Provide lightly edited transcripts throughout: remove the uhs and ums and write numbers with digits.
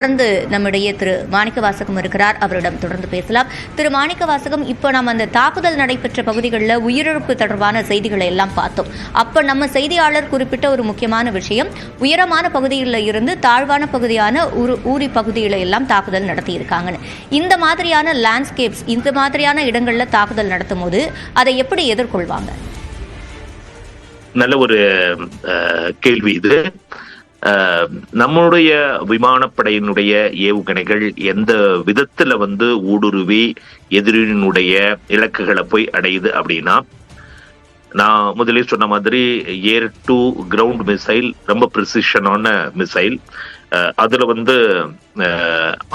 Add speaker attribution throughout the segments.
Speaker 1: தொடர்ந்து நம்மிடையே திரு மாணிக்கவாசகம் இருக்கிறார். அவரிடம் தொடர்ந்து பேசலாம். திரு மாணிக்கவாசகம், இப்போ நம்ம அந்த தாக்குதல் நடைபெற்ற பகுதிகளில் உயிரிழப்பு தொடர்பான செய்திகளை எல்லாம் பார்த்தோம். அப்போ நம்ம செய்தியாளர் குறிப்பிட்ட ஒரு முக்கியமான விஷயம், உயரமான பகுதிகளில் இருந்து தாழ்வான பகுதியான ஊரி பகுதிகளை எல்லாம் தாக்குதல் நடத்தியிருக்காங்கன்னு. இந்த மாதிரியான லேண்ட்ஸ்கேப்ஸ், இந்த மாதிரியான இடங்களில் தாக்குதல் நடத்தும் போது அதை எப்படி எதிர்கொள்வாங்க?
Speaker 2: நல்ல ஒரு கேள்வி இது. நம்மளுடைய விமானப்படையினுடைய ஏவுகணைகள் எந்த விதத்துல ஊடுருவி எதிரினுடைய இலக்குகளை போய் அடையுது அப்படின்னா, நான் முதலே சொன்ன மாதிரி ஏர் டு கிரவுண்ட் மிசைல் ரொம்ப ப்ரிசிஷனான மிசைல்.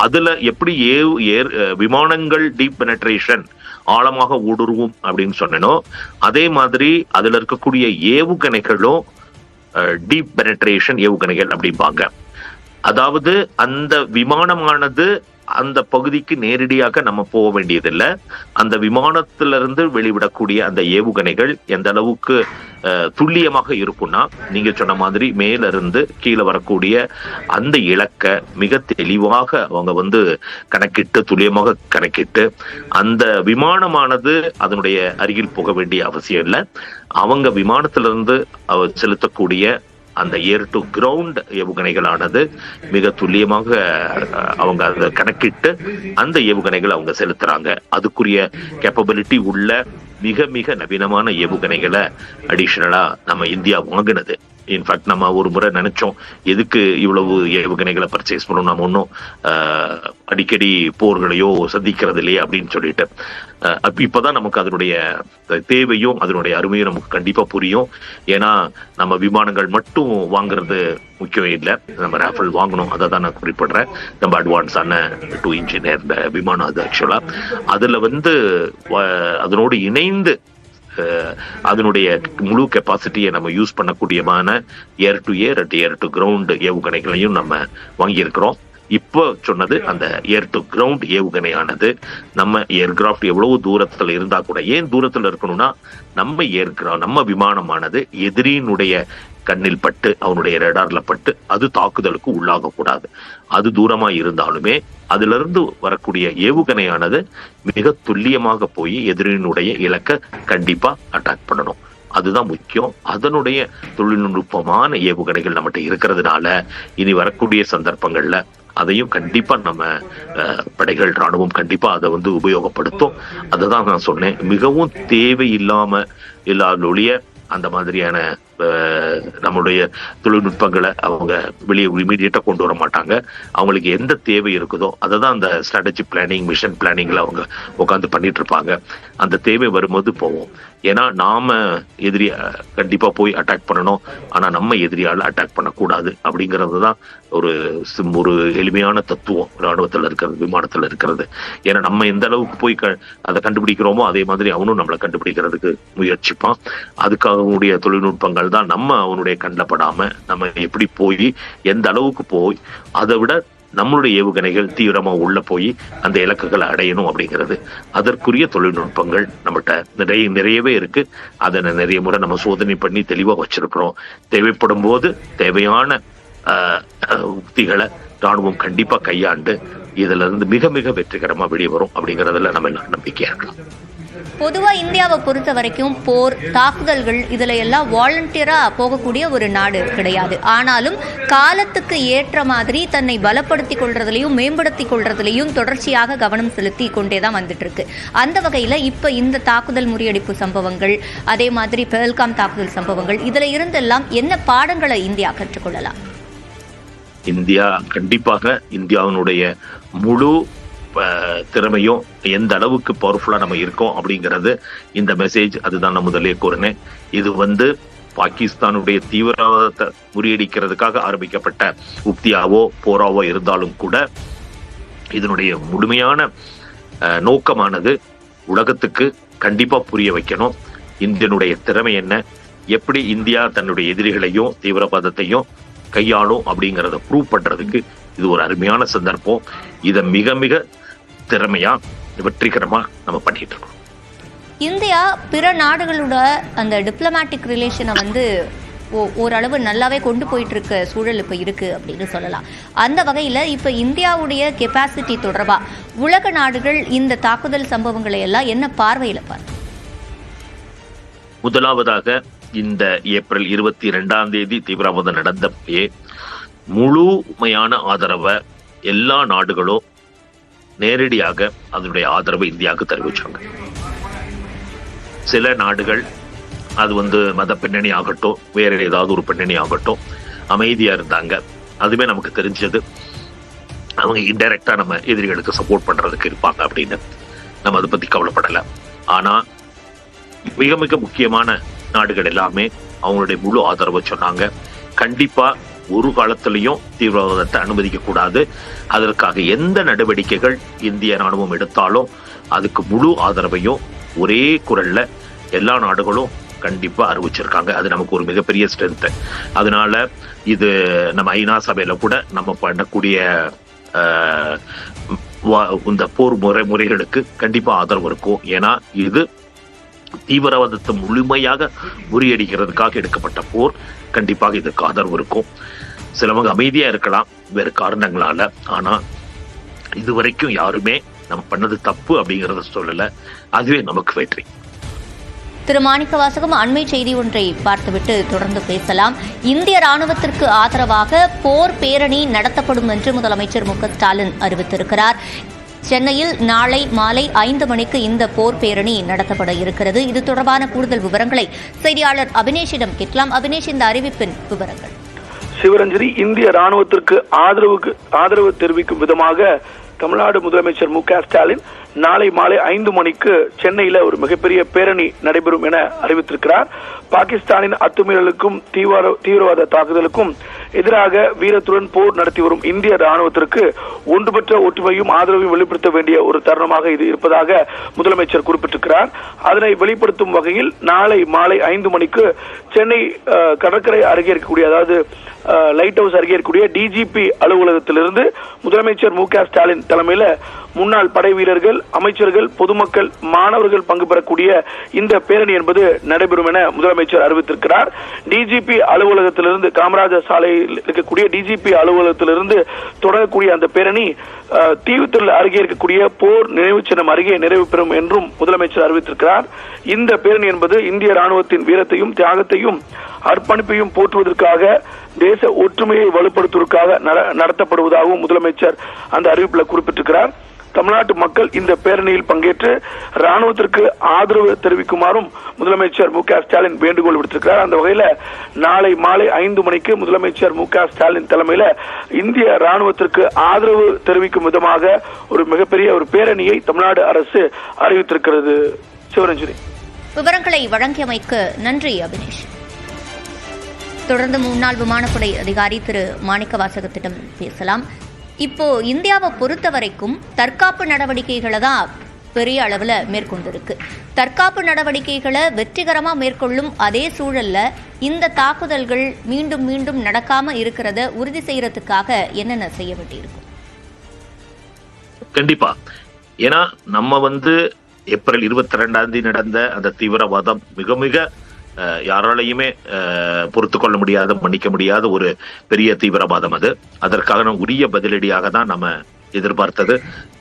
Speaker 2: அதுல எப்படி விமானங்கள் டீப் பெனட்ரேஷன் ஆழமாக ஊடுருவும் அப்படின்னு சொன்னனோ, அதே மாதிரி அதுல இருக்கக்கூடிய ஏவுகணைகளும் டீப் பெனட்ரேஷன் ஏவுகணைகள் அப்படிம்பாங்க. அதாவது அந்த விமானமானது அந்த பகுதிக்கு நேரடியாக நம்ம போக வேண்டியதில்லை. அந்த விமானத்திலிருந்து வெளிவிடக்கூடிய அந்த ஏவுகணைகள் எந்த அளவுக்கு துல்லியமாக இருக்கும்னா, நீங்க சொன்ன மாதிரி மேல இருந்து கீழே வரக்கூடிய அந்த இலக்க மிக தெளிவாக அவங்க கணக்கிட்டு, துல்லியமாக கணக்கிட்டு, அந்த விமானமானது அதனுடைய அருகில் போக வேண்டிய அவசியம் இல்லை. அவங்க விமானத்திலிருந்து செலுத்தக்கூடிய அந்த ஏர் டு கிரவுண்ட் ஏவுகணைகளானது மிக துல்லியமாக அவங்க அதை கணக்கிட்டு அந்த ஏவுகணைகளை அவங்க செலுத்துறாங்க. அதுக்குரிய கேப்பபிலிட்டி உள்ள மிக மிக நவீனமான ஏவுகணைகளை அடிஷனலா நம்ம இந்தியா வாங்கினது. இன்ஃபேக்ட் நம்ம ஒரு முறை நினைச்சோம், எதுக்கு இவ்வளவு ஏவுகணைகளை பர்ச்சேஸ் பண்ணணும், நம்ம ஒன்றும் அடிக்கடி போர்களையோ சந்திக்கிறது இல்லையே அப்படின்னு சொல்லிட்டு. இப்பதான் நமக்கு அதனுடைய தேவையும் அதனுடைய அருமையும் நமக்கு கண்டிப்பா புரியும். ஏன்னா நம்ம விமானங்கள் மட்டும் வாங்குறது முக்கியம் இல்லை, நம்ம ராஃபல் வாங்கணும். அதை தான் நான் குறிப்பிடுறேன். ரொம்ப அட்வான்ஸான 2 இன்ஜினியர் விமானம் அது. ஆக்சுவலா அதுல அதனோடு இணைந்து அதனுடைய முழு கெப்பாசிட்டியை நம்ம யூஸ் பண்ணக்கூடியமான air to air and air to ground ஏவுகணைகளையும் நம்ம வாங்கியிருக்கிறோம். இப்போ சொன்னது அந்த ஏர் டு கிரவுண்ட் ஏவுகணையானது நம்ம ஏர்கிராஃப்ட் எவ்வளவு தூரத்துல இருந்தா கூட, ஏன் தூரத்துல இருக்கணும்னா, நம்ம விமானமானது எதிரியினுடைய கண்ணில் பட்டு, அவனுடைய ரேடார்ல பட்டு அது தாக்குதலுக்கு உள்ளாக கூடாது. அது தூரமா இருந்தாலுமே அதுல இருந்து வரக்கூடிய ஏவுகணையானது மிக துல்லியமாக போய் எதிரினுடைய இலக்க கண்டிப்பா அட்டாக் பண்ணணும். அதுதான் முக்கியம். அதனுடைய தொழில்நுட்பமான ஏவுகணைகள் நம்மகிட்ட இருக்கிறதுனால இனி வரக்கூடிய சந்தர்ப்பங்கள்ல அதையும் கண்டிப்பா நம்ம படைகள், ராணுவம் கண்டிப்பா அதை உபயோகப்படுத்தும். அதுதான் நான் சொன்னேன், மிகவும் இல்லாதொழிய அந்த மாதிரியான நம்மளுடைய தொழில்நுட்பங்களை அவங்க வெளியே இமீடியட்டா கொண்டு வர மாட்டாங்க. அவங்களுக்கு எந்த தேவை இருக்குதோ அதை தான் அந்த ஸ்ட்ராட்டஜி பிளானிங், மிஷன் பிளானிங்ல அவங்க உட்காந்து பண்ணிட்டு இருப்பாங்க. அந்த தேவை வரும்போது போவோம். ஏன்னா நாம எதிரிய கண்டிப்பா போய் அட்டாக் பண்ணணும், ஆனா நம்ம எதிரியால அட்டாக் பண்ணக்கூடாது அப்படிங்கிறது தான் ஒரு எளிமையான தத்துவம் ராணுவத்துல இருக்கிறது, விமானத்துல இருக்கிறது. ஏன்னா நம்ம எந்த அளவுக்கு போய் அதை கண்டுபிடிக்கிறோமோ அதே மாதிரி அவனும் நம்மளை கண்டுபிடிக்கிறதுக்கு முயற்சிப்பான். அதுக்காக தொழில்நுட்பங்கள் தான் நம்ம அவனுடைய கண்ணில் படாம நம்ம எப்படி போய் எந்த அளவுக்கு போய் அதை விட நம்மளுடைய ஏவுகணைகள் தீவிரமா உள்ள போய் அந்த இலக்குகளை அடையணும் அப்படிங்கிறது. அதற்குரிய தொழில்நுட்பங்கள் நம்மகிட்ட நிறையவே இருக்கு. அதை நிறைய முறை நம்ம சோதனை பண்ணி தெளிவா வச்சிருக்கிறோம். தேவைப்படும் போது தேவையான உத்திகளை ராணுவம் கண்டிப்பா கையாண்டு இதுல இருந்து மிக மிக வெற்றிகரமா வெளியே வரும் அப்படிங்கறதுல நம்ம எல்லாம் நம்பிக்கையா இருக்கலாம்.
Speaker 1: பொதுவா இந்தியாவை பொறுத்த வரைக்கும் போர், தாக்குதல்கள் இதுல எல்லாம் வாலண்டியரா போகக்கூடிய ஒரு நாடு கிடையாது. ஆனாலும் காலத்துக்கு ஏற்ற மாதிரி தன்னை பலப்படுத்திக் கொள்றதுலையும் மேம்படுத்திக் கொள்றதுலையும் தொடர்ச்சியாக கவனம் செலுத்தி கொண்டேதான் வந்துட்டு இருக்கு. அந்த வகையில இப்ப இந்த தாக்குதல் முறியடிப்பு சம்பவங்கள், அதே மாதிரி பெஹல்காம் தாக்குதல் சம்பவங்கள், இதுல இருந்தெல்லாம் என்ன பாடங்களை இந்தியா கற்றுக்கொள்ளலாம்?
Speaker 2: இந்தியா கண்டிப்பாக இந்தியாவினுடைய முழு திறமையும் எந்த அளவுக்கு பவர்ஃபுல்லா நம்ம இருக்கோம் அப்படிங்கிறது இந்த மெசேஜ். அதுதான் நான் முதலே கூறினேன். இது பாகிஸ்தானுடைய தீவிரவாதத்தை முறியடிக்கிறதுக்காக ஆரம்பிக்கப்பட்ட உக்தியாவோ போராவோ இருந்தாலும் கூட இதனுடைய முழுமையான நோக்கமானது உலகத்துக்கு கண்டிப்பா புரிய வைக்கணும். இந்தியனுடைய திறமை என்ன, எப்படி இந்தியா தன்னுடைய எதிரிகளையும் தீவிரவாதத்தையும் கையாளும் அப்படிங்கிறத ப்ரூவ் பண்றதுக்கு இது ஒரு அருமையான சந்தர்ப்பம். இதை மிக மிக திறமையா வெற்றிகரமா நம்ம பண்ணிட்டு இருக்கோம்.
Speaker 1: இந்தியா பிற நாடுகளோட அந்த டிப்ளமேட்டிக் ரிலேஷனை ஓரளவு நல்லாவே கொண்டு போயிட்டு இருக்க சூழல் இப்போ இருக்கு அப்படின்னு சொல்லலாம். அந்த வகையில் இப்போ இந்தியாவுடைய கெப்பாசிட்டி தொடர்பா உலக நாடுகள் இந்த தாக்குதல் சம்பவங்களை எல்லாம் என்ன பார்வையில் பார்க்க?
Speaker 2: முதலாவதாக இந்த ஏப்ரல் 22 தீவிரவாதம் நடந்தப்பே முழுமையான ஆதரவை எல்லா நாடுகளும் நேரடியாக அதனுடைய ஆதரவை இந்தியாவுக்கு தெரிவிச்சாங்க. சில நாடுகள் அது மத பின்னணி ஆகட்டும், வேற ஏதாவது ஒரு பின்னணி ஆகட்டும், அமைதியா இருந்தாங்க. அதுவே நமக்கு தெரிஞ்சது. அவங்க இன்டைரக்டா நம்ம எதிரிகளுக்கு சப்போர்ட் பண்றதுக்கு இருப்பாங்க அப்படின்னு நம்ம அதை பத்தி கவலைப்படல. ஆனா மிக மிக முக்கியமான நாடுகள் எல்லாமே அவங்களுடைய முழு ஆதரவை சொன்னாங்க. கண்டிப்பா ஒரு காலத்திலையும் தீவிரவாதத்தை அனுமதிக்க கூடாது. அதற்காக எந்த நடவடிக்கைகள் இந்திய ராணுவம் எடுத்தாலும் அதுக்கு முழு ஆதரவையும் ஒரே குரல்ல எல்லா நாடுகளும் கண்டிப்பா அறிவிச்சிருக்காங்க. அது நமக்கு ஒரு மிகப்பெரிய ஸ்ட்ரென்த். அதனால இது நம்ம ஐநா சபையில கூட நம்ம பண்ணக்கூடிய இந்த போர் முறைகளுக்கு கண்டிப்பா ஆதரவு இருக்கும். ஏன்னா இது தீவிரவாதத்தை முழுமையாக முறியடிக்கிறதுக்காக எடுக்கப்பட்ட போர். கண்டிப்பாக இதுக்கு ஆதரவு இருக்கும். சிலவங்க அமைதியா இருக்கலாம் வேறு காரணங்களால. ஆனா இதுவரைக்கும் யாருமே நம்ம பண்ணது தப்பு அப்படிங்கறத சொல்லல. அதுவே நமக்கு வெற்றி.
Speaker 1: திரு மாணிக்கவாசகம், அண்மை செய்தி ஒன்றை பார்த்துவிட்டு தொடர்ந்து பேசலாம். இந்திய ராணுவத்திற்கு ஆதரவாக போர் பேரணி நடத்தப்படும் என்று முதலமைச்சர் மு க ஸ்டாலின் அறிவித்திருக்கிறார். சென்னையில் நாளை மாலை 5 மணிக்கு இந்த போர் பேரணி நடத்தப்பட இருக்கிறது. இது தொடர்பான கூடுதல் விவரங்களை செய்தியாளர் அபினேஷிடம் கேட்கலாம். அபினேஷ், இந்த அறிவிப்பின் விவரங்கள்.
Speaker 3: சிவரஞ்சனி, இந்திய ராணுவத்திற்கு ஆதரவு தெரிவிக்கும் விதமாக தமிழ்நாடு முதலமைச்சர் மு க ஸ்டாலின் நாளை மாலை 5 மணிக்கு சென்னையில ஒரு மிகப்பெரிய பேரணி நடைபெறும் என அறிவித்திருக்கிறார். பாகிஸ்தானின் அத்துமீறலுக்கும் தீவிரவாத தாக்குதலுக்கும் எதிராக வீரத்துடன் போர் நடத்தி வரும் இந்திய ராணுவத்திற்கு ஒன்றுபட்ட ஒற்றுமையும் ஆதரவையும் வெளிப்படுத்த வேண்டிய ஒரு தருணமாக இது இருப்பதாக முதலமைச்சர் குறிப்பிட்டிருக்கிறார். அதனை வெளிப்படுத்தும் வகையில் நாளை மாலை 5 மணிக்கு சென்னை கடற்கரை அருகே இருக்கக்கூடிய, அதாவது லைட் ஹவுஸ் அருகே இருக்கக்கூடிய டிஜிபி அலுவலகத்திலிருந்து முதலமைச்சர் மு க ஸ்டாலின் தலைமையில முன்னாள் படை வீரர்கள், அமைச்சர்கள், பொதுமக்கள், மாணவர்கள் பங்கு பெறக்கூடிய இந்த பேரணி என்பது நடைபெறும் என முதலமைச்சர் அறிவித்திருக்கிறார். டிஜிபி அலுவலகத்திலிருந்து, காமராஜர் சாலையில் இருக்கக்கூடிய டிஜிபி அலுவலகத்திலிருந்து தொடங்கக்கூடிய அந்த பேரணி தீவுத்திடல் அருகே இருக்கக்கூடிய போர் நினைவு சின்னம் அருகே நிறைவு பெறும் என்றும் முதலமைச்சர் அறிவித்திருக்கிறார். இந்த பேரணி என்பது இந்திய ராணுவத்தின் வீரத்தையும் தியாகத்தையும் அர்ப்பணிப்பையும் போற்றுவதற்காக, தேச ஒற்றுமையை வலுப்படுத்துவதற்காக நடத்தப்படுவதாகவும் முதலமைச்சர் அந்த அறிவிப்பில் குறிப்பிட்டிருக்கிறார். தமிழ்நாட்டு மக்கள் இந்த பேரணியில் பங்கேற்று ராணுவத்திற்கு ஆதரவு தெரிவிக்குமாறும் முதலமைச்சர் மு க ஸ்டாலின் வேண்டுகோள் விடுத்திருக்கிறார். அந்த வகையில நாளை மாலை 5 மணிக்கு முதலமைச்சர் மு க ஸ்டாலின் தலைமையில இந்திய ராணுவத்திற்கு ஆதரவு தெரிவிக்கும் விதமாக ஒரு மிகப்பெரிய ஒரு பேரணியை தமிழ்நாடு அரசு அறிவித்திருக்கிறது. சிவரஞ்சனி,
Speaker 1: விவரங்களை வழங்கியமைக்கு நன்றி அபினேஷ். தொடர்ந்து முன்னாள் விமானப்படை அதிகாரி திரு மாணிக்கவாசகத்திடம் பேசலாம். இப்போ இந்தியாவை பொறுத்த வரைக்கும் தற்காப்பு நடவடிக்கைகளை தான் பெரிய அளவில் மேற்கொண்டிருக்கு. தற்காப்பு நடவடிக்கைகளை வெற்றிகரமாக மேற்கொள்ளும் அதே சூழல்ல இந்த தாக்குதல்கள் மீண்டும் மீண்டும் நடக்காம இருக்கிறத உறுதி செய்யறதுக்காக என்னென்ன செய்ய வேண்டியிருக்கும்?
Speaker 2: கண்டிப்பா. ஏன்னா நம்ம ஏப்ரல் 22 நடந்த அந்த தீவிரவாதம் மிக மிக யாராலையுமே பொறுத்து கொள்ள முடியாத, மன்னிக்க முடியாத ஒரு பெரிய தீவிரவாதம் அது. அதற்கான உரிய பதிலடியாக தான் நம்ம எதிர்பார்த்தது.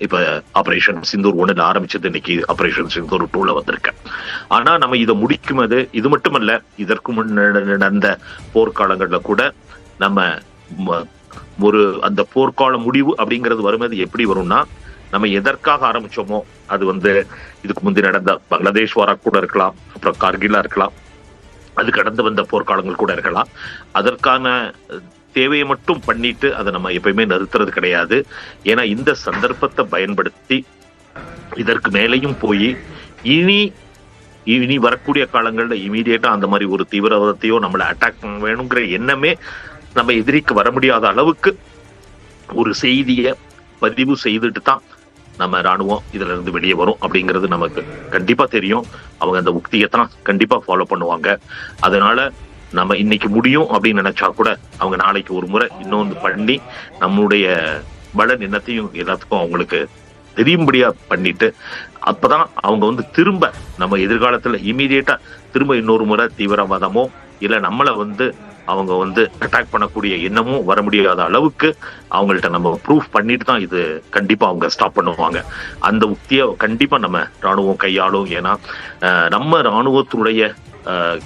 Speaker 2: இப்ப ஆபரேஷன் சிந்தூர் 1 ஆரம்பிச்சது, இன்னைக்கு ஆபரேஷன் சிந்தூர் 2 வந்திருக்கேன். ஆனா நம்ம இதை முடிக்கும் அது இது மட்டுமல்ல, இதற்கு முன்னாடி நடந்த போர்க்காலங்கள்ல கூட நம்ம ஒரு அந்த போர்க்கால முடிவு அப்படிங்கிறது வரும்போது எப்படி வரும்னா, நம்ம எதற்காக ஆரம்பிச்சோமோ அது இதுக்கு முந்தி நடந்த பங்களாதேஷ் வாரா கூட இருக்கலாம், அப்புறம் கார்கிலா இருக்கலாம், அது கடந்து வந்த போர்க்காலங்கள் கூட இருக்கலாம். அதற்கான தேவையை மட்டும் பண்ணிட்டு அதை நம்ம எப்பயுமே நிறுத்துறது கிடையாது. ஏன்னா இந்த சந்தர்ப்பத்தை பயன்படுத்தி இதற்கு மேலேயும் போய் இனி வரக்கூடிய காலங்கள்ல இமீடியட்டா அந்த மாதிரி ஒரு தீவிரவாதத்தையோ நம்மளை அட்டாக் பண்ண வேணுங்கிற எண்ணமே நம்ம எதிரிக்கு வர முடியாத அளவுக்கு ஒரு செய்தியை பதிவு செய்துட்டு தான் நம்ம ராணுவம் இதுல இருந்து வெளியே வரும் அப்படிங்கிறது நமக்கு கண்டிப்பா தெரியும். அவங்க அந்த உக்தியத்தான் கண்டிப்பா ஃபாலோ பண்ணுவாங்க. அதனால நம்ம இன்னைக்கு முடியும் அப்படின்னு நினைச்சா கூட அவங்க நாளைக்கு ஒரு முறை இன்னொன்று பண்ணி நம்மளுடைய பல எண்ணத்தையும் எல்லாத்துக்கும் அவங்களுக்கு தெரியும்படியா பண்ணிட்டு அப்பதான் அவங்க வந்து திரும்ப நம்ம எதிர்காலத்துல இமீடியட்டா திரும்ப இன்னொரு முறை தீவிரவாதமோ இல்ல நம்மளை வந்து அவங்க வந்து அட்டாக் பண்ணக்கூடிய எண்ணமும் வர முடியாத அளவுக்கு அவங்கள்ட்ட நம்ம ப்ரூஃப் பண்ணிட்டு தான் இது கண்டிப்பா அவங்க ஸ்டாப் பண்ணுவாங்க. அந்த உத்தியை கண்டிப்பா நம்ம ராணுவம் கையாளும். ஏன்னா நம்ம ராணுவத்தினுடைய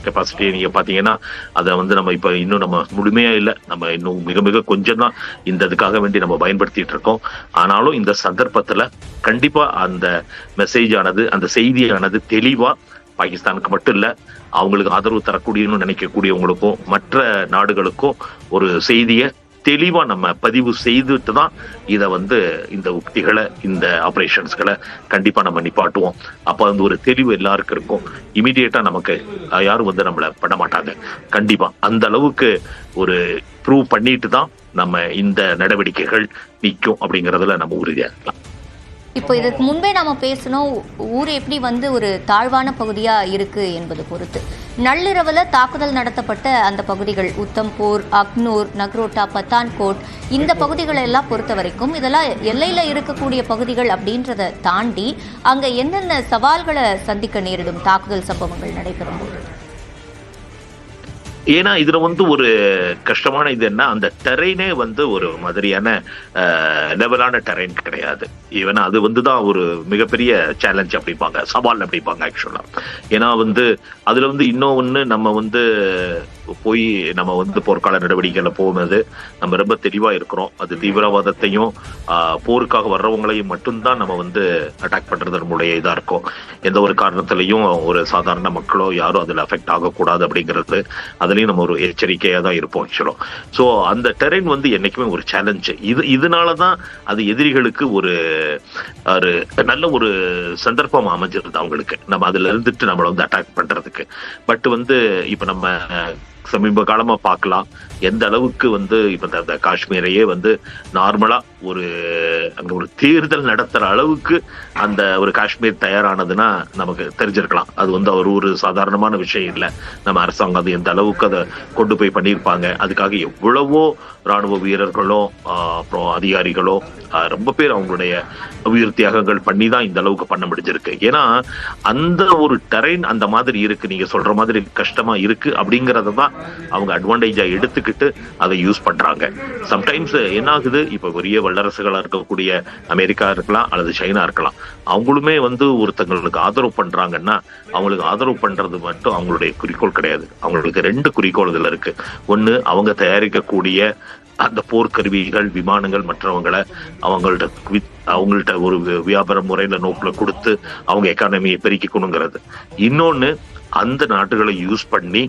Speaker 2: கெப்பாசிட்டியை நீங்க பாத்தீங்கன்னா அதை வந்து நம்ம இப்ப இன்னும் நம்ம முழுமையா இல்லை, நம்ம இன்னும் மிக மிக கொஞ்சம் தான் இந்த இதுக்காக வேண்டி நம்ம பயன்படுத்திட்டு இருக்கோம். ஆனாலும் இந்த சந்தர்ப்பத்துல கண்டிப்பா அந்த மெசேஜ் ஆனது, அந்த செய்தியானது தெளிவா பாகிஸ்தானுக்கு மட்டும் இல்ல, அவங்களுக்கு ஆதரவு தரக்கூடியன்னு நினைக்கக்கூடியவங்களுக்கும் மற்ற நாடுகளுக்கும் ஒரு செய்தியை தெளிவா நம்ம பதிவு செய்துட்டு தான் இதை வந்து இந்த உக்திகளை, இந்த ஆபரேஷன்ஸ்களை கண்டிப்பா நம்ம நிப்பாட்டுவோம். அப்ப வந்து ஒரு தெளிவு எல்லாருக்கும் இருக்கும். இமீடியட்டா நமக்கு யாரும் வந்து நம்மளை பண்ண மாட்டாங்க. கண்டிப்பா அந்த அளவுக்கு ஒரு ப்ரூவ் பண்ணிட்டு தான் நம்ம இந்த நடவடிக்கைகள் நிற்கும் அப்படிங்கறதுல நம்ம உறுதியா இருக்கலாம்.
Speaker 1: இப்போ இதற்கு முன்பே நாம பேசணும், ஊர் எப்படி வந்து ஒரு தாழ்வான பகுதியா இருக்கு என்பது பொறுத்து. நள்ளிரவுல தாக்குதல் நடத்தப்பட்ட அந்த பகுதிகள் உத்தம்பூர், அக்னூர், நக்ரோட்டா, பத்தான்கோட், இந்த பகுதிகளை எல்லாம் பொறுத்த வரைக்கும் இதெல்லாம் எல்லையில இருக்கக்கூடிய பகுதிகள் அப்படின்றத தாண்டி அங்க என்னென்ன சவால்களை சந்திக்க நேரிடும் தாக்குதல் சம்பவங்கள் நடைபெறும் போது?
Speaker 2: ஏன்னா இதுல வந்து ஒரு கஷ்டமான இது என்ன, அந்த டெரைனே வந்து ஒரு மாதிரியான லெவலான டெரைன் கிடையாது. ஈவன் அது வந்துதான் ஒரு மிகப்பெரிய சேலஞ்ச் அப்படிப்பாங்க, சவால் அப்படிப்பாங்க ஆக்சுவலா. ஏன்னா வந்து அதுல வந்து இன்னொன்னு நம்ம வந்து போய் நம்ம வந்து போர்க்கால நடவடிக்கைகளை போகும்போது நம்ம ரொம்ப தெளிவா இருக்கிறோம். அது தீவிரவாதத்தையும் போருக்காக வர்றவங்களையும் மட்டும்தான் நம்ம வந்து அட்டாக் பண்றது நம்முடைய இதா இருக்கும். எந்த ஒரு காரணத்திலையும் ஒரு சாதாரண மக்களோ யாரும் அதுல அஃபெக்ட் ஆகக்கூடாது அப்படிங்கிறது அதுலயும் நம்ம ஒரு எச்சரிக்கையா தான் இருப்போம் ஆக்சுவலா. சோ அந்த டெரைன் வந்து என்னைக்குமே ஒரு சேலஞ்சு. இதனாலதான் அது எதிரிகளுக்கு ஒரு நல்ல ஒரு சந்தர்ப்பம் அமைஞ்சிருது அவங்களுக்கு, நம்ம அதுல இருந்துட்டு நம்மளை வந்து அட்டாக் பண்றதுக்கு. பட் வந்து இப்ப நம்ம சமீப காலமா பார்க்கலாம் எந்த அளவுக்கு வந்து இப்ப இந்த காஷ்மீரையே வந்து நார்மலா ஒரு அங்க ஒரு தேர்தல் நடத்துற அளவுக்கு அந்த ஒரு காஷ்மீர் தயாரானதுன்னா நமக்கு தெரிஞ்சிருக்கலாம். அது வந்து ஒரு சாதாரணமான விஷயம் இல்லை. நம்ம அரசாங்கம் அது எந்த அளவுக்கு அதை கொண்டு போய் பண்ணியிருப்பாங்க. அதுக்காக எவ்வளவோ ராணுவ வீரர்களோ அப்புறம் அதிகாரிகளோ ரொம்ப பேர் அவங்களுடைய உயிர் தியாகங்கள் பண்ணி தான் இந்த அளவுக்கு பண்ண முடிஞ்சிருக்கு. ஏன்னா அந்த ஒரு டெரைன் அந்த மாதிரி இருக்கு, நீங்க சொல்ற மாதிரி கஷ்டமா இருக்கு அப்படிங்கறத தான் அவங்க அட்வான்டேஜா எடுத்துக்கிட்டு அதை யூஸ் பண்றாங்க. சம்டைம்ஸ் என்ன ஆகுது, இப்ப பெரிய வல்லரசுகளா இருக்கக்கூடிய அமெரிக்கா இருக்கலாம் அல்லது சைனா இருக்கலாம், அவங்களுமே வந்து ஒருத்தங்களுக்கு ஆதரவு பண்றாங்கன்னா அவங்களுக்கு ஆதரவு பண்றது மட்டும் அவங்களுடைய குறிக்கோள் கிடையாது. அவங்களுக்கு 2 குறிக்கோள் இதுல இருக்கு. ஒண்ணு, அவங்க தயாரிக்கக்கூடிய அந்த போர்க்கருவிகள், விமானங்கள் மற்றவங்களை அவங்கள்ட்ட ஒரு வியாபார முறையில நோக்குல கொடுத்து அவங்க எக்கானமியை பெருக்கிக்கணுங்கிறது. இன்னொன்னு, அந்த நாட்டுகளை யூஸ் பண்ணி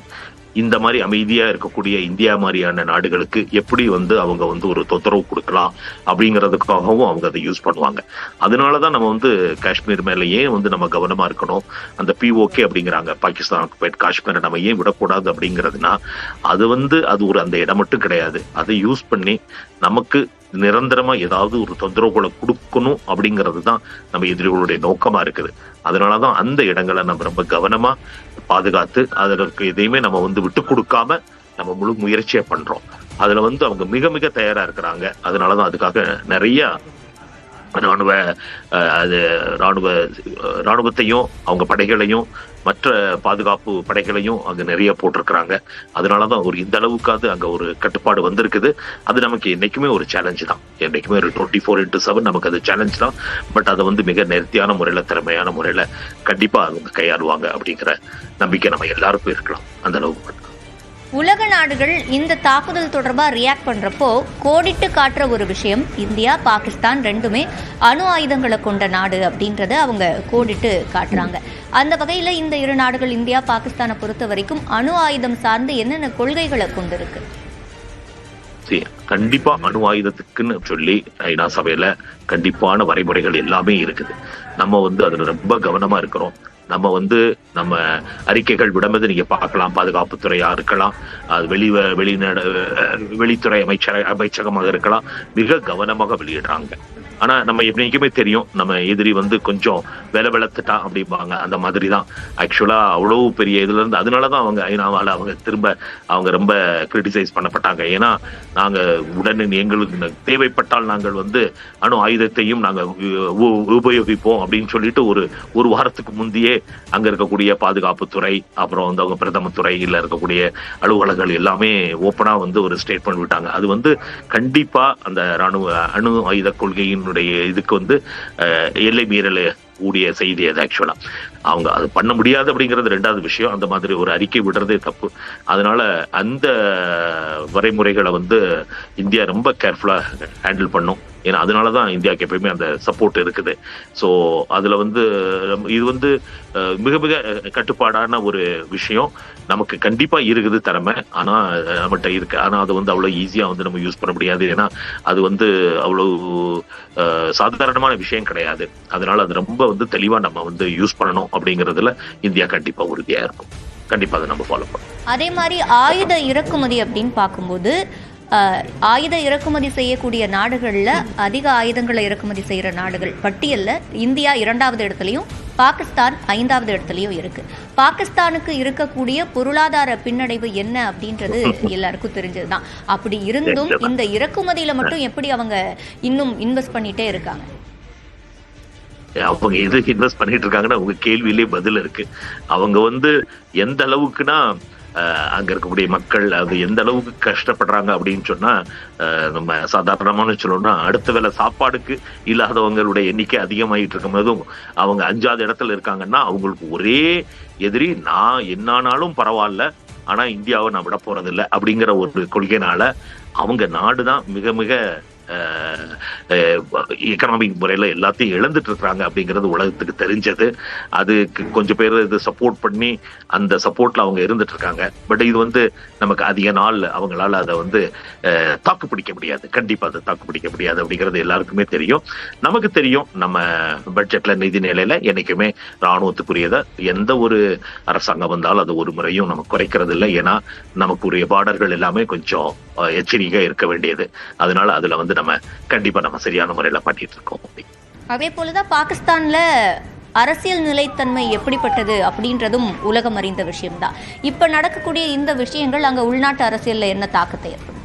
Speaker 2: இந்த மாதிரி அமைதியா இருக்கக்கூடிய இந்தியா மாதிரியான நாடுகளுக்கு எப்படி வந்து அவங்க வந்து ஒரு தொந்தரவு கொடுக்கலாம் அப்படிங்கிறதுக்காகவும் அவங்க அதை யூஸ் பண்ணுவாங்க. அதனாலதான் நம்ம வந்து காஷ்மீர் மேல ஏன் வந்து நம்ம கவனமா இருக்கணும். அந்த POK அப்படிங்கிறாங்க, பாகிஸ்தான் ஆக்குபைட் காஷ்மீரை நம்ம ஏன் விடக்கூடாது அப்படிங்கிறதுனா அது வந்து அது ஒரு அந்த இடம் மட்டும் கிடையாது. அதை யூஸ் பண்ணி நமக்கு நிரந்தரமா ஏதாவது ஒரு தொந்தரவுகளை கொடுக்கணும் அப்படிங்கிறது தான் நம்ம எதிரிகளுடைய நோக்கமா இருக்குது. அதனாலதான் அந்த இடங்களை நம்ம ரொம்ப கவனமா பாதுகாத்து அதற்கு எதையுமே நம்ம வந்து விட்டு கொடுக்காம நம்ம முழு முயற்சியை பண்றோம். அதுல வந்து அவங்க மிக மிக தயாரா இருக்கிறாங்க. அதனாலதான் அதுக்காக நிறைய ராணுவத்தையும் அவங்க படைகளையும் மற்ற பாதுகாப்பு படைகளையும் அங்க நிறைய போட்டிருக்கிறாங்க. அதனாலதான் ஒரு இந்த அளவுக்காவது அங்க ஒரு கட்டுப்பாடு வந்திருக்குது. அது நமக்கு என்னைக்குமே ஒரு சேலஞ்சு தான், என்னைக்குமே ஒரு 24/7 நமக்கு அது சேலஞ்ச் தான். பட் அதை வந்து மிக நேர்த்தியான முறையில, திறமையான முறையில கண்டிப்பா அவங்க கையாளுவாங்க அப்படிங்கிற நம்பிக்கை நம்ம எல்லாருக்கும் இருக்கலாம். அந்த அளவுக்கு
Speaker 1: உலக நாடுகள் இந்த தாக்குதல் தொடர்பா ரியாக்ட் பண்றப்போ கோடிட்டு காட்டுற ஒரு விஷயம், இந்தியா பாகிஸ்தான் ரெண்டுமே அணு ஆயுதங்களை கொண்ட நாடு அப்படின்றத அவங்க கோடிட்டு காட்டுறாங்க. அந்த வகையில இந்த 2 நாடுகள் இந்தியா பாகிஸ்தானை பொறுத்த வரைக்கும் அணு ஆயுதம் சார்ந்து என்னென்ன கொள்கைகளை கொண்டிருக்கு?
Speaker 2: கண்டிப்பா அணு ஆயுதத்துக்குன்னு சொல்லி ஐநா சபையில கண்டிப்பான வரைமுறைகள் எல்லாமே இருக்குது. நம்ம வந்து அதுல ரொம்ப கவனமா இருக்கிறோம். நம்ம நம்ம அறிக்கைகள் விடும்போது நீங்க பார்க்கலாம், பாதுகாப்புத்துறையா இருக்கலாம், அது வெளித்துறை அமைச்சகமாக இருக்கலாம், மிக கவனமாக வெளியிடுறாங்க. ஆனா நம்ம எப்படிக்குமே தெரியும், நம்ம எதிரி கொஞ்சம் வேலை வளர்த்துட்டான் அப்படிம்பாங்க, அந்த மாதிரிதான் ஆக்சுவலா அவ்வளவு பெரிய இதுல இருந்து. அதனாலதான் அவங்க ஐநாவால அவங்க ரொம்ப கிரிட்டிசைஸ் பண்ணப்பட்டாங்க. ஏன்னா நாங்க உடனே எங்களுக்கு தேவைப்பட்டால் நாங்கள் அணு ஆயுதத்தையும் நாங்க உபயோகிப்போம் அப்படின்னு சொல்லிட்டு ஒரு வாரத்துக்கு முந்தையே அங்க இருக்கக்கூடிய பாதுகாப்புத்துறை, அப்புறம் அவங்க பிரதம துறையில இருக்கக்கூடிய அலுவலர்கள் எல்லாமே ஓப்பனா ஒரு ஸ்டேட்மெண்ட் விட்டாங்க. அது கண்டிப்பா அந்த அணு ஆயுத கொள்கையின் இதுக்கு எல்லை மீறல் கூடிய செய்தி. அது ஆக்சுவலா அவங்க அது பண்ண முடியாது அப்படிங்கிறது ரெண்டாவது விஷயம். அந்த மாதிரி ஒரு அறிக்கை விடுறதே தப்பு. அதனால அந்த வரைமுறைகளை இந்தியா ரொம்ப கேர்ஃபுல்லா ஹேண்டில் பண்ணும். ஏன்னா அதனாலதான் இந்தியாவுக்கு எப்பயுமே அந்த சப்போர்ட் இருக்குது. ஸோ அதுல இது மிக மிக கட்டுப்பாடான ஒரு விஷயம். நமக்கு கண்டிப்பா இருக்குது திறமை, ஆனா நம்மகிட்ட இருக்கு. ஆனா அது அவ்வளவு ஈஸியா நம்ம யூஸ் பண்ண முடியாது. ஏன்னா அது அவ்வளவு சாதாரணமான விஷயம் கிடையாது. அதனால அது ரொம்ப தெளிவா நம்ம யூஸ் பண்ணணும் அப்படிங்கறதுல இந்தியா கண்டிப்பா உறுதியா இருக்கும். கண்டிப்பா அதை நம்ம ஃபாலோ பண்ணணும்.
Speaker 1: அதே மாதிரி ஆயுத இறக்குமதி அப்படின்னு பார்க்கும்போது, ஆயுத இறக்குமதி செய்யக்கூடிய நாடுகள்ல அதிக ஆயுதங்களை இறக்குமதி செய்யற நாடுகள் பட்டியல்ல இந்தியா 2வது இடத்துலயும், பாகிஸ்தான் 5வது இடத்துலயும் இருக்கு. பாகிஸ்தானுக்கு இருக்கக்கூடிய பொருளாதார பின்னடைவு என்ன அப்படின்றது எல்லாருக்கும் தெரிஞ்சதுதான். அப்படி இருந்தும் இந்த இறக்குமதியில மட்டும் எப்படி அவங்க இன்னும் இன்வெஸ்ட் பண்ணிட்டே இருக்காங்க?
Speaker 2: அவங்க எதுக்கு இன்வெஸ்ட் பண்ணிட்டு இருக்காங்கன்னா உங்க கேள்வியிலே பதில் இருக்கு. அவங்க எந்த அளவுக்குன்னா அங்க இருக்கக்கூடிய மக்கள் அது எந்த அளவுக்கு கஷ்டப்படுறாங்க அப்படின்னு சொன்னா, நம்ம சாதாரணமான சொல்லணும்னா அடுத்த வேளை சாப்பாடுக்கு இல்லாதவங்களுடைய எண்ணிக்கை அதிகமாயிட்டு இருக்கும் போதும் அவங்க 5வது இடத்துல இருக்காங்கன்னா, அவங்களுக்கு ஒரே எதிரி நான் என்னானாலும் பரவாயில்ல, ஆனா இந்தியாவை நான் விட போறதில்லை அப்படிங்கிற ஒரு கொள்கைனால அவங்க நாடுதான் மிக மிக எக்கனாமிக் முறையில எல்லாத்தையும் இழந்துட்டு இருக்காங்க அப்படிங்கிறது உலகத்துக்கு தெரிஞ்சது. அதுக்கு கொஞ்சம் பேர் இது சப்போர்ட் பண்ணி அந்த சப்போர்ட்ல அவங்க இருந்துட்டு இருக்காங்க. பட் இது நமக்கு அதிக நாள் அவங்களால அதை தாக்கு பிடிக்க முடியாது. கண்டிப்பா அதை தாக்கு பிடிக்க முடியாது அப்படிங்கிறது எல்லாருக்குமே தெரியும். நமக்கு தெரியும், நம்ம பட்ஜெட்ல நிதி நிலையில என்னைக்குமே ராணுவத்துக்குரியத எந்த ஒரு அரசாங்கம் வந்தாலும் அது ஒரு முறையும் நம்ம குறைக்கிறது இல்லை. ஏன்னா நமக்குரிய பார்டர்கள் எல்லாமே கொஞ்சம் எச்சரிக்கையா இருக்க வேண்டியது. அதனால அதுல நம்ம கண்டிப்பா நம்ம சரியான முறையில பண்ணிட்டு இருக்கோம்.
Speaker 1: அதே போலதான் பாகிஸ்தான்ல அரசியல் நிலைத்தன்மை எப்படிப்பட்டது அப்படின்றதும் உலகம் அறிந்த விஷயம்தான். இப்ப நடக்கக்கூடிய இந்த விஷயங்கள் அங்க உள்நாட்டு அரசியல்ல என்ன தாக்கத்தை ஏற்படுத்தும்?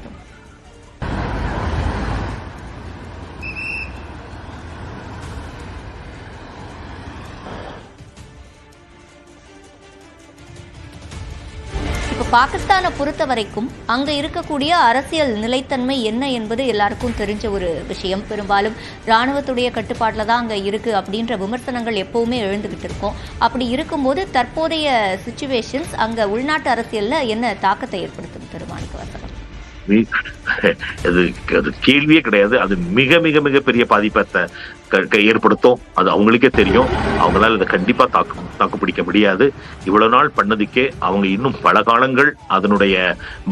Speaker 1: இப்போ பாகிஸ்தானை பொறுத்த வரைக்கும் அங்க இருக்கக்கூடிய அரசியல் நிலைத்தன்மை என்ன என்பது எல்லாருக்கும் தெரிஞ்ச ஒரு விஷயம். பெரும்பாலும் இராணுவத்துடைய கட்டுப்பாட்டில் தான் அங்க இருக்கு அப்படின்ற விமர்சனங்கள் எப்பவுமே எழுந்துகிட்டு இருக்கும். அப்படி இருக்கும்போது தற்போதைய சிச்சுவேஷன்ஸ் அங்க உள்நாட்டு அரசியல்ல என்ன தாக்கத்தை ஏற்படுத்தும் திருமாணிக்க வாசகம்?
Speaker 2: அது கேள்வியே கிடையாது. அது மிக மிக மிக பெரிய பாதிப்பை ஏற்படுத்தும். அது அவங்களுக்கே தெரியும். அவங்களால அதை கண்டிப்பா தாக்கு பிடிக்க முடியாது. இவ்வளவு நாள் பண்ணதுக்கே அவங்க இன்னும் பல காலங்கள் அதனுடைய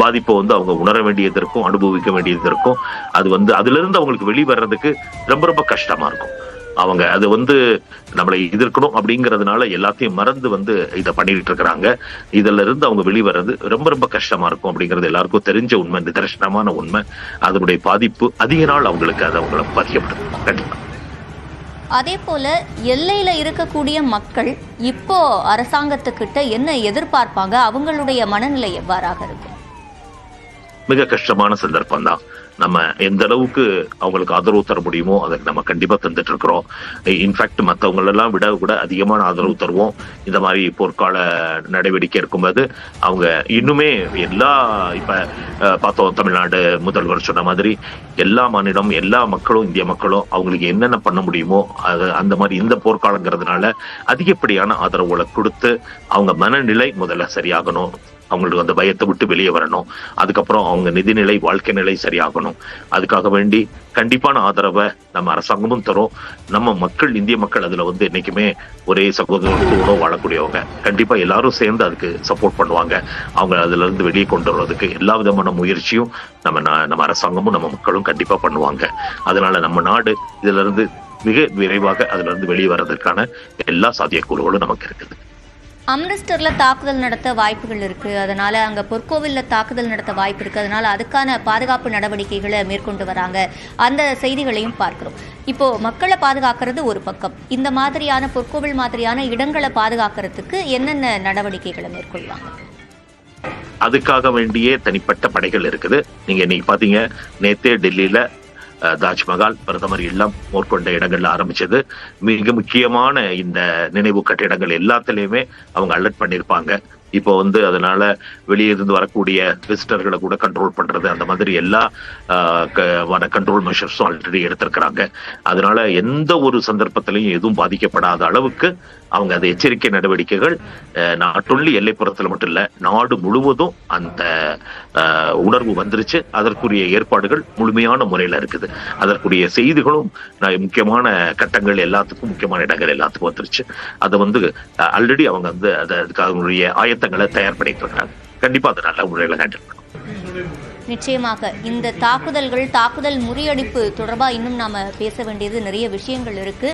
Speaker 2: பாதிப்பை அவங்க உணர வேண்டியது இருக்கும், அனுபவிக்க வேண்டியது இருக்கும். அது அதுல இருந்து அவங்களுக்கு வெளிவர்றதுக்கு ரொம்ப ரொம்ப கஷ்டமா இருக்கும். அவங்க அது நம்மளை எதிர்க்கணும் அப்படிங்கறதுனால எல்லாத்தையும் மறந்து இதை பண்ணிட்டு இருக்கிறாங்க. இதுல இருந்து அவங்க வெளிவரது ரொம்ப ரொம்ப கஷ்டமா இருக்கும் அப்படிங்கிறது எல்லாருக்கும் தெரிஞ்ச உண்மை, நிதர்சனமான உண்மை. அதனுடைய பாதிப்பு அதிக நாள் அவங்களுக்கு அது அவங்களை பாதிக்கப்படுது கண்டிப்பா.
Speaker 1: அதே போல எல்லையில இருக்கக்கூடிய மக்கள் இப்போ அரசாங்கத்துக்கிட்ட என்ன எதிர்பார்ப்பாங்க? அவங்களுடைய மனநிலை எவ்வாறாக இருக்கு?
Speaker 2: மிக கஷ்டமான சந்தர்ப்பம் தான். நம்ம எந்த அளவுக்கு அவங்களுக்கு ஆதரவு தர முடியுமோ அதை நம்ம கண்டிப்பா தந்துட்டு இருக்கிறோம். இன்ஃபேக்ட் மற்றவங்களெல்லாம் விட கூட அதிகமான ஆதரவு தருவோம். இந்த மாதிரி போர்க்கால நடவடிக்கை இருக்கும்போது அவங்க இன்னுமே இப்ப பார்த்தோம், தமிழ்நாடு முதல்வர் சொன்ன மாதிரி எல்லா மாநிலம் எல்லா மக்களும் இந்திய மக்களும் அவங்களுக்கு என்னென்ன பண்ண முடியுமோ அந்த மாதிரி இந்த போர்க்காலங்கிறதுனால அதிகப்படியான ஆதரவுகளை கொடுத்து அவங்க மனநிலை முதல்ல சரியாகணும், அவங்களுக்கு அந்த பயத்தை விட்டு வெளியே வரணும், அதுக்கப்புறம் அவங்க நிதிநிலை வாழ்க்கை நிலை சரியாகணும். அதுக்காக வேண்டி கண்டிப்பான ஆதரவை நம்ம அரசாங்கமும் தரும். நம்ம மக்கள் இந்திய மக்கள் அதுல என்னைக்குமே ஒரே சகோதரத்தோட வாழக்கூடியவங்க. கண்டிப்பா எல்லாரும் சேர்ந்து அதுக்கு சப்போர்ட் பண்ணுவாங்க. அவங்க அதுல இருந்து வெளியே கொண்டு வர்றதுக்கு எல்லா விதமான முயற்சியும் நம்ம அரசாங்கமும் நம்ம மக்களும் கண்டிப்பா பண்ணுவாங்க. அதனால நம்ம நாடு இதுல இருந்து மிக விரைவாக அதுல இருந்து வெளியே வர்றதுக்கான எல்லா சாத்தியக்கூறுகளும் நமக்கு இருக்குது.
Speaker 1: அம்ரிஸ்டர்ல தாக்குதல் நடத்த வாய்ப்புகள் இருக்கு, அதனால அங்க பொற்கோவில்ல தாக்குதல் நடத்த வாய்ப்பு இருக்கு, அதனால அதுக்கான பாதுகாப்பு நடவடிக்கைகளை மேற்கொண்டு வராங்க. அந்த செய்திகளையும் பார்க்கிறோம். இப்போ மக்களை பாதுகாக்கிறது ஒரு பக்கம், இந்த மாதிரியான பொற்கோவில் மாதிரியான இடங்களை பாதுகாக்கிறதுக்கு என்னென்ன நடவடிக்கைகளை மேற்கொள்வாங்க?
Speaker 2: அதுக்காக வேண்டிய தனிப்பட்ட படைகள் இருக்குது. நீங்க இன்னைக்கு பாத்தீங்க, நேத்தே டெல்லியில தாஜ்மஹால், பிரதமர் இல்லம் மேற்கொண்ட இடங்கள்ல ஆரம்பிச்சது. மிக முக்கியமான இந்த நினைவு கட்டிடங்கள் எல்லாத்திலயுமே அவங்க அலர்ட் பண்ணியிருப்பாங்க. இப்போ அதனால வெளியே இருந்து வரக்கூடிய விசிட்டர்களை கூட கண்ட்ரோல் பண்றது, அந்த மாதிரி எல்லா கண்ட்ரோல் மெஷர்ஸும் ஆல்ரெடி எடுத்திருக்கிறாங்க. அதனால எந்த ஒரு சந்தர்ப்பத்திலையும் எதுவும் பாதிக்கப்படாத அளவுக்கு அவங்க அந்த எச்சரிக்கை நடவடிக்கைகள் நாட் ஒன்லி எல்லைப்புறத்துல மட்டும் இல்ல, நாடு முழுவதும் அந்த உணர்வு வந்துருச்சு. அதற்குரிய ஏற்பாடுகள் முழுமையான முறையில இருக்குது. அதற்குரிய செய்திகளும் முக்கியமான கட்டங்கள் எல்லாத்துக்கும், முக்கியமான இடங்கள் எல்லாத்துக்கும் வந்துருச்சு. அதை ஆல்ரெடி அவங்க அதுக்காக ஆயத்தங்களை தயார் பண்ணிட்டு இருக்காங்க. கண்டிப்பா அதை நல்ல முறையில ஹேண்டில் பண்ணும்.
Speaker 1: நிச்சயமாக இந்த தாக்குதல் முறியடிப்பு தொடர்பாக இன்னும் நாம பேச வேண்டியது நிறைய விஷயங்கள் இருக்கு.